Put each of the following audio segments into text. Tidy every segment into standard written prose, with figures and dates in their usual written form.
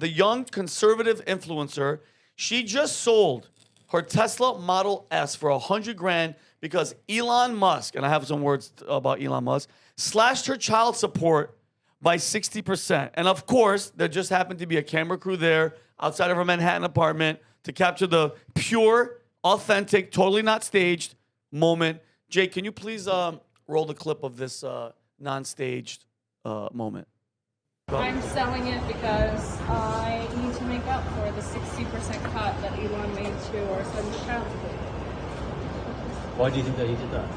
the young conservative influencer, she just sold her Tesla Model S for $100,000 because Elon Musk, and I have some words about Elon Musk, slashed her child support by 60%. And of course, there just happened to be a camera crew there outside of her Manhattan apartment to capture the pure, authentic, totally not staged moment. Jake, can you please roll the clip of this non-staged moment? I'm selling it because I need to make up for the 60% cut that Elon made to our son's child support. Why do you think that he did that?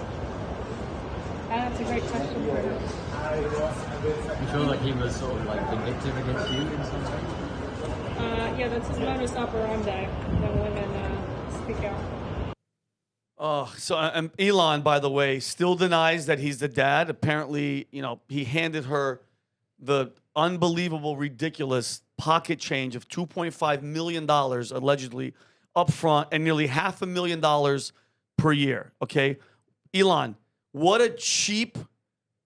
That's a great question for him. You feel like he was sort of like vindictive against you in some way? Yeah, that's his modus operandi when women speak out. So Elon, by the way, still denies that he's the dad. Apparently, he handed her the unbelievable, ridiculous pocket change of $2.5 million, allegedly, up front, and nearly $500,000 per year. Okay? Elon, what a cheap,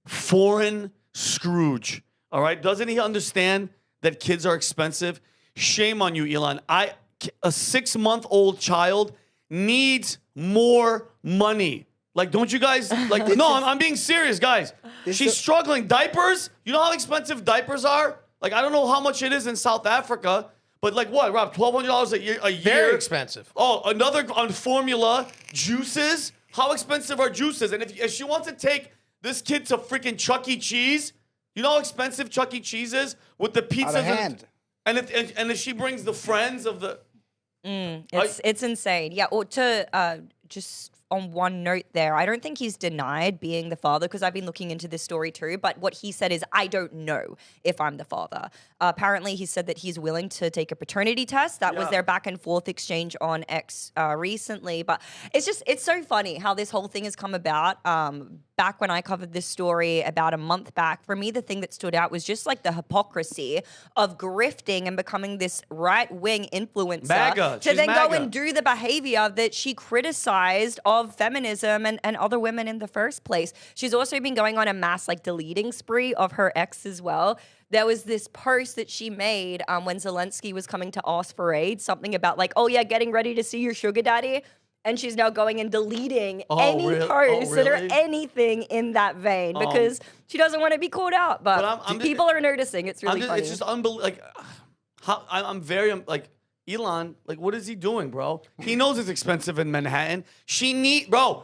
foreign Scrooge. All right? Doesn't he understand that kids are expensive? Shame on you, Elon. A 6-month-old child needs more money. Like, don't you guys, like, no, I'm being serious, guys. She's struggling. Diapers? You know how expensive diapers are? Like, I don't know how much it is in South Africa, but like what, Rob, $1,200 a year? Very expensive. Oh, another on formula. Juices? How expensive are juices? And if she wants to take this kid to freaking Chuck E. Cheese, you know how expensive Chuck E. Cheese is? With the pizzas. Out of hand. And if she brings the friends of the... It's insane. Yeah, or to just on one note there, I don't think he's denied being the father because I've been looking into this story too, but what he said is, I don't know if I'm the father. Apparently, he said that he's willing to take a paternity test. That was their back and forth exchange on X recently, but it's so funny how this whole thing has come about. Back when I covered this story about a month back, for me, the thing that stood out was just like the hypocrisy of grifting and becoming this right-wing influencer MAGA. to She's then MAGA. go and do the behavior that she criticized of feminism and other women in the first place. She's also been going on a mass like deleting spree of her ex as well. There was this post that she made when Zelensky was coming to ask for aid, something about like, oh yeah, getting ready to see your sugar daddy. And she's now going and deleting any posts that are anything in that vein because she doesn't want to be called out. But people are noticing. It's really funny. It's just unbelievable. Like, I'm very like, Elon, like, what is he doing, bro? He knows it's expensive in Manhattan. Bro,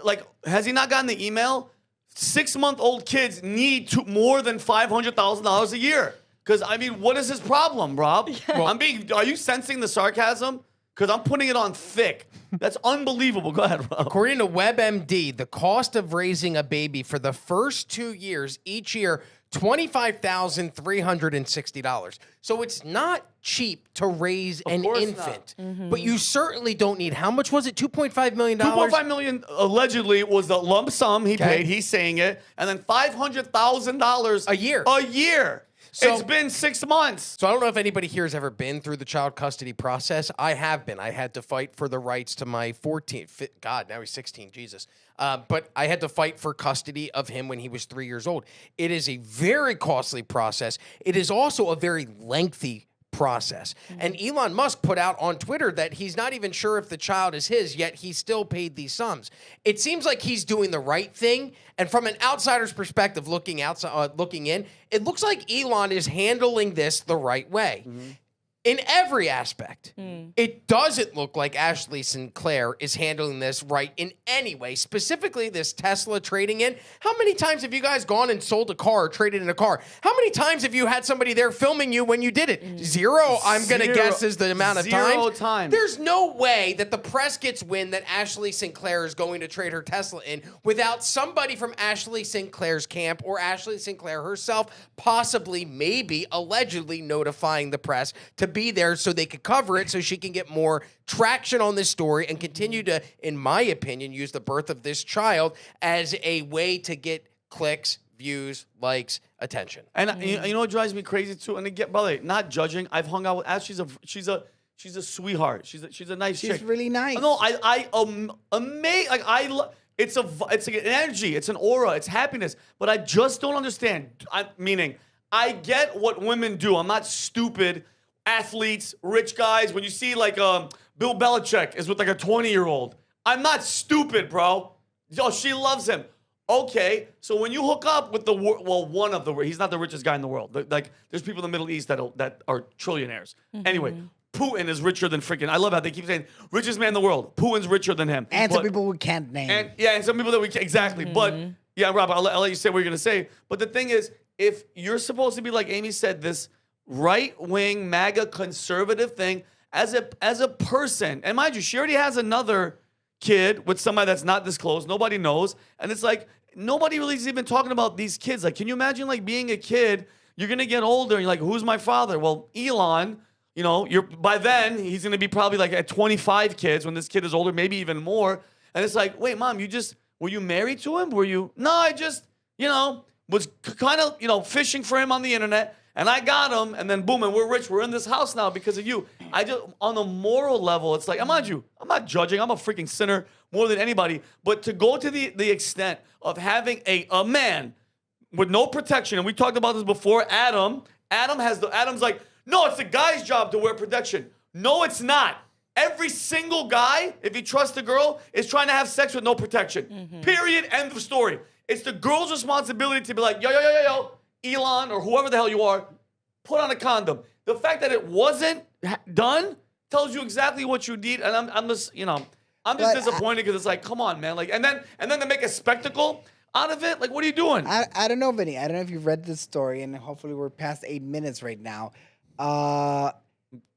like, has he not gotten the email? 6-month-old kids need more than $500,000 a year. Because, I mean, what is his problem, Rob? Yeah. Are you sensing the sarcasm? Because I'm putting it on thick. That's unbelievable. Go ahead, Rob. According to WebMD, the cost of raising a baby for the first 2 years, each year, $25,360. So it's not cheap to raise an infant. But you certainly don't need, how much was it? $2.5 million? $2.5 million allegedly was the lump sum he paid. He's saying it. And then $500,000 a year. A year. So, it's been 6 months. So I don't know if anybody here has ever been through the child custody process. I have been. I had to fight for the rights to my 14th. God, now he's 16. Jesus. But I had to fight for custody of him when he was 3 years old. It is a very costly process. It is also a very lengthy process. And Elon Musk put out on Twitter that he's not even sure if the child is his, yet he still paid these sums. It seems like he's doing the right thing. And from an outsider's perspective, looking in, it looks like Elon is handling this the right way. In every aspect. It doesn't look like Ashley Sinclair is handling this right in any way, specifically this Tesla trading in. How many times have you guys gone and sold a car or traded in a car? How many times have you had somebody there filming you when you did it? Zero, I'm going to guess, is the amount of times. 0 times. There's no way that the press gets wind that Ashley Sinclair is going to trade her Tesla in without somebody from Ashley Sinclair's camp or Ashley Sinclair herself possibly, maybe, allegedly notifying the press to be there so they could cover it so she can get more traction on this story and continue to, in my opinion, use the birth of this child as a way to get clicks, views, likes, attention. And you know what drives me crazy too? And again, by the way, not judging. I've hung out with Ash. She's a sweetheart. She's a nice chick. She's really nice. No, amazing. Like it's an energy. It's an aura. It's happiness. But I just don't understand. Meaning, I get what women do. I'm not stupid. athletes, rich guys. When you see like Bill Belichick is with like a 20-year-old. I'm not stupid, bro. Yo, she loves him. Okay, so when you hook up with one of the, he's not the richest guy in the world. Like, there's people in the Middle East that are trillionaires. Anyway, Putin is richer than freaking. I love how they keep saying richest man in the world. Putin's richer than him. And some people we can't name. And some people that we can't, exactly. But yeah, Rob, I'll let you say what you're gonna say. But the thing is, if you're supposed to be like Amy said, this right-wing MAGA conservative thing as a person, and mind you, she already has another kid with somebody that's not disclosed. Nobody knows, and it's like. Nobody really is even talking about these kids. Like, can you imagine, like, being a kid, you're going to get older, and you're like, who's my father? Well, Elon, you know, by then, he's going to be probably, like, at 25 kids when this kid is older, maybe even more. And it's like, wait, Mom, were you married to him? No, I just, was kind of, fishing for him on the internet, and I got him, and then boom, and we're rich. We're in this house now because of you. On a moral level, it's like, mind you, I'm not judging. I'm a freaking sinner more than anybody. But to go to the extent of having a man with no protection, and we talked about this before, Adam's like, no, it's the guy's job to wear protection. No, it's not. Every single guy, if he trusts a girl, is trying to have sex with no protection. Period. End of story. It's the girl's responsibility to be like, yo, Elon, or whoever the hell you are, put on a condom. The fact that it wasn't done tells you exactly what you need, and I'm just, I'm just disappointed because it's like, come on, man, like, and then to make a spectacle out of it, like, what are you doing? I don't know, Vinny. I don't know if you've read this story, and hopefully we're past 8 minutes right now.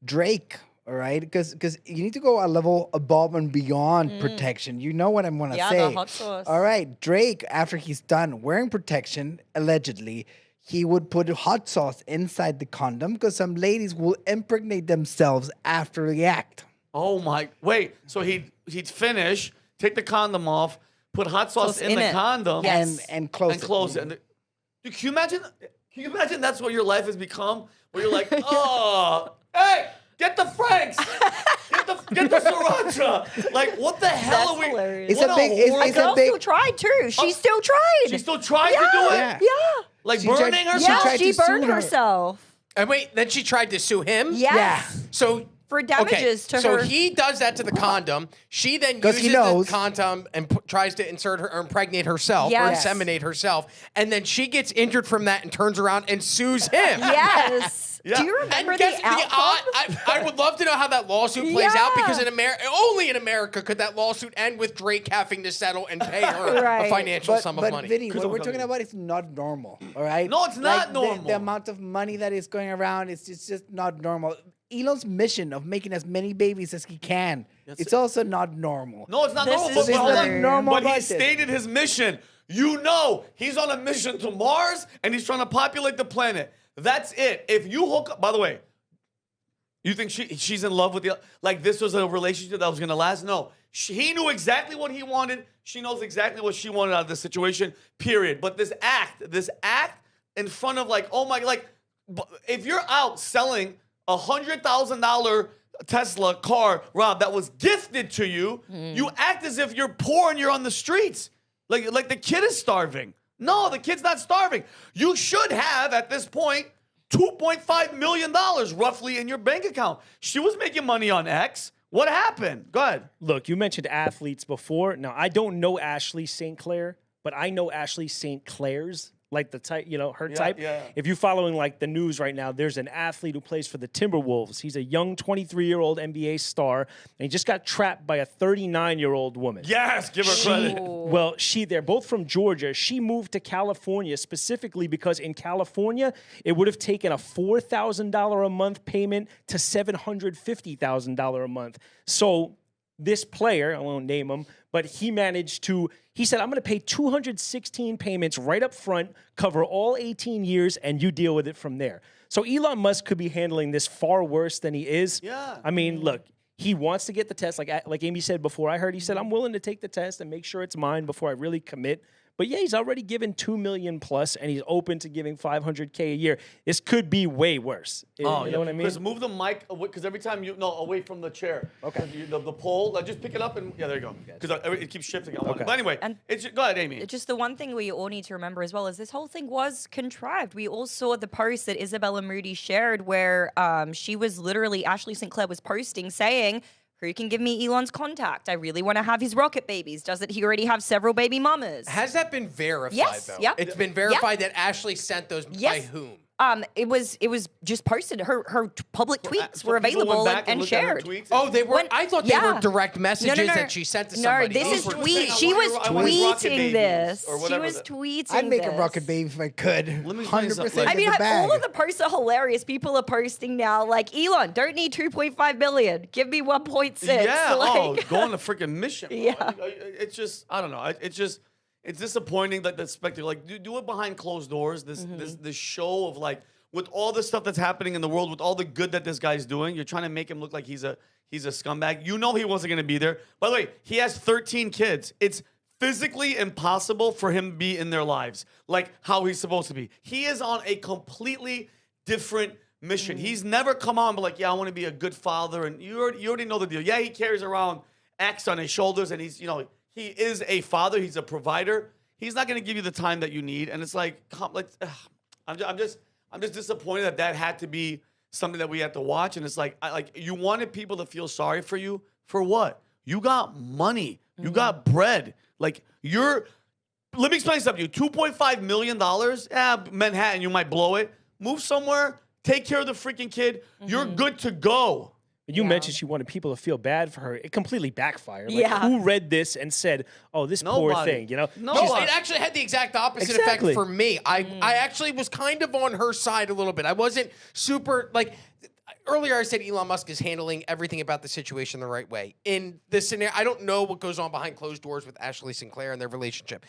Drake, all right, because you need to go a level above and beyond protection. You know what I'm gonna say? Yeah, the hot sauce. All right, Drake, after he's done wearing protection, allegedly, he would put hot sauce inside the condom because some ladies will impregnate themselves after the act. Oh my! Wait, so he'd finish, take the condom off, put hot sauce in the condom, and close it. And dude, can you imagine that's what your life has become? Where you're like, oh, hey, get the Franks, get the sriracha. Like, what the hell That's are we? hilarious. It's a big- it's- A it's a girl big- still tried too. She still tried. She still tried to do it. Yeah. Like She burning tried- herself. She Yeah, tried she to sue burned her. herself. And wait, then she tried to sue him? Yes. Yeah. So For damages to so her. he does that to the condom. She then 'Cause uses he knows. the condom and tries to insert her or impregnate herself or Yes. inseminate herself, and then she gets injured from that and turns around and sues him. Yes. Yeah. Do you And remember guess the outcome? I would love to know how that lawsuit plays out Yeah. because only in America could that lawsuit end with Drake having to settle and pay her a Right. financial sum of But money. Vinny, Chris, what we're I'm talking coming. about is not normal, all right? No, it's not normal. The amount of money that is going around is just not normal. Elon's mission of making as many babies as he can, it's also not normal. No, it's not This normal. is But hold on. weird. Normal But he about this. stated his mission. He's on a mission to Mars, and he's trying to populate the planet. That's it. If you hook up, by the way, you think she's in love with like this was a relationship that was going to last? No. He knew exactly what he wanted. She knows exactly what she wanted out of this situation, period. But this act in front of like, oh my, like, if you're out selling $100,000 Tesla car, Rob, that was gifted to you, you act as if you're poor and you're on the streets. Like the kid is starving. No, the kid's not starving. You should have, at this point, $2.5 million roughly in your bank account. She was making money on X. What happened? Go ahead. Look, you mentioned athletes before. Now, I don't know Ashley St. Clair, but I know Ashley St. Clair's, like the type, her type. yeah. If you're following like the news right now, there's an athlete who plays for the Timberwolves. He's a young 23-year-old NBA star, and he just got trapped by a 39-year-old woman. Yes, give her credit. Well, they're both from Georgia. She moved to California specifically because in California, it would have taken a $4,000 a month payment to $750,000 a month. So this player, I won't name him, but he said, I'm going to pay 216 payments right up front, cover all 18 years, and you deal with it from there. So Elon Musk could be handling this far worse than he is. Yeah. I mean, look, he wants to get the test. Like Amy said before, I heard he said, I'm willing to take the test and make sure it's mine before I really commit. But yeah, he's already given $2 million plus, and he's open to giving $500K a year. This could be way worse. You know what I mean? Chris, move the mic away, because every time away from the chair. Okay. The pole, just pick it up and there you go. Because it keeps shifting. Okay. But anyway, go ahead, Amy. Just the one thing we all need to remember as well is this whole thing was contrived. We all saw the post that Isabella Moody shared where she was literally, Ashley St. Clair was posting saying, who can give me Elon's contact? I really want to have his rocket babies. Doesn't he already have several baby mamas? Has that been verified, Yes, though? yep. It's been verified that Ashley sent those by whom? It was just posted. Her public tweets were people went available back and looked at her shared. tweets? Oh, they were. I thought they were Yeah. direct messages that she sent to somebody. No, this is Those were tweet. saying, She I was want your rocket tweeting babies, this. or She whatever was the- tweeting I'd make this. a rocket baby if I could. Let me explain something. 100% I mean, in the bag. all of the posts are hilarious. People are posting now, like, Elon, don't need 2.5 billion. Give me 1.6. Yeah, Like, go on a freaking mission. Bro. Yeah. It's just, I don't know. It's disappointing that the spectacle, like, do it behind closed doors. This show of like, with all the stuff that's happening in the world, with all the good that this guy's doing, you're trying to make him look like he's a scumbag. You know he wasn't going to be there. By the way, he has 13 kids. It's physically impossible for him to be in their lives like how he's supposed to be. He is on a completely different mission. He's never come on and be like, yeah, I want to be a good father. And you already know the deal. Yeah, he carries around X on his shoulders, and he is a father. He's a provider. He's not going to give you the time that you need. And it's like, I'm just disappointed that had to be something that we had to watch. And it's like, you wanted people to feel sorry for you for what? You got money. You got bread. Like let me explain something to you. $2.5 million, Manhattan, you might blow it. Move somewhere, take care of the freaking kid. You're good to go. You mentioned she wanted people to feel bad for her. It completely backfired. Like, Yeah. who read this and said, "Oh, this poor Nobody. thing"? You know, No, No, She's- it actually had the exact opposite Exactly. effect for me. I actually was kind of on her side a little bit. I wasn't super like earlier. I said Elon Musk is handling everything about the situation the right way. In this scenario, I don't know what goes on behind closed doors with Ashley St. Clair and their relationship.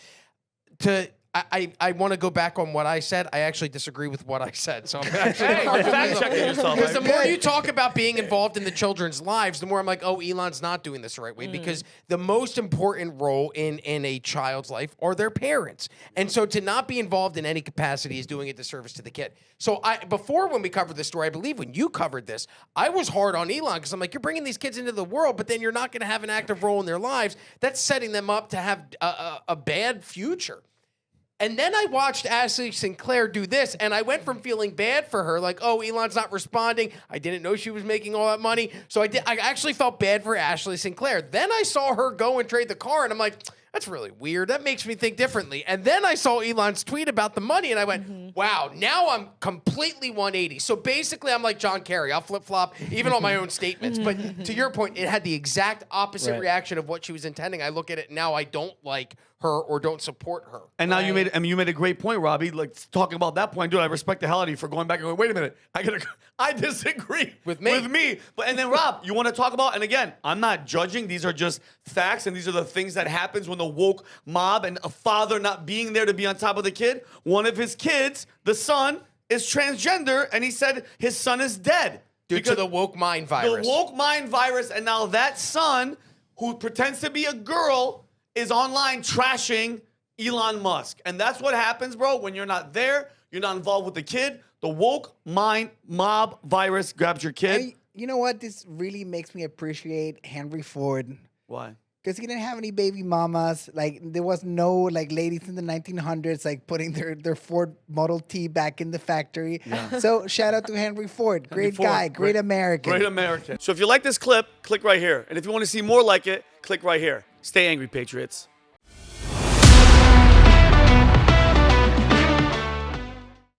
I want to go back on what I said. I actually disagree with what I said. So I'm actually fact-checking yourself. because the more you talk about being involved in the children's lives, the more I'm like, oh, Elon's not doing this the right way. Because the most important role in a child's life are their parents. And so to not be involved in any capacity is doing a disservice to the kid. So before when we covered this story, I believe when you covered this, I was hard on Elon because I'm like, you're bringing these kids into the world, but then you're not going to have an active role in their lives. That's setting them up to have a bad future. And then I watched Ashley St. Clair do this, and I went from feeling bad for her, like, oh, Elon's not responding. I didn't know she was making all that money. So I actually felt bad for Ashley St. Clair. Then I saw her go and trade the car, and I'm like, that's really weird. That makes me think differently. And then I saw Elon's tweet about the money, and I went, wow, now I'm completely 180. So basically, I'm like John Kerry. I'll flip-flop even on my own statements. But to your point, it had the exact opposite reaction of what she was intending. I look at it now, I don't like her or don't support her. And now you made a great point, Robbie. Like talking about that point, dude. I respect the hell out of you for going back and going, wait a minute, I disagree With me. But and then Rob, you want to talk about? And again, I'm not judging. These are just facts, and these are the things that happens when the woke mob and a father not being there to be on top of the kid. One of his kids, the son, is transgender, and he said his son is dead Due to the woke mind virus. The woke mind virus, and now that son, who pretends to be a girl, is online trashing Elon Musk. And that's what happens, bro, when you're not there, you're not involved with the kid. The woke mind mob virus grabs your kid. And you know what? This really makes me appreciate Henry Ford. Why? Because he didn't have any baby mamas. Like, there was no, like, ladies in the 1900s, like, putting their Ford Model T back in the factory. So, shout out to Henry Ford. Great Ford, guy. Great American. Great American. So if you like this clip, click right here. And if you want to see more like it, click right here. Stay angry, Patriots.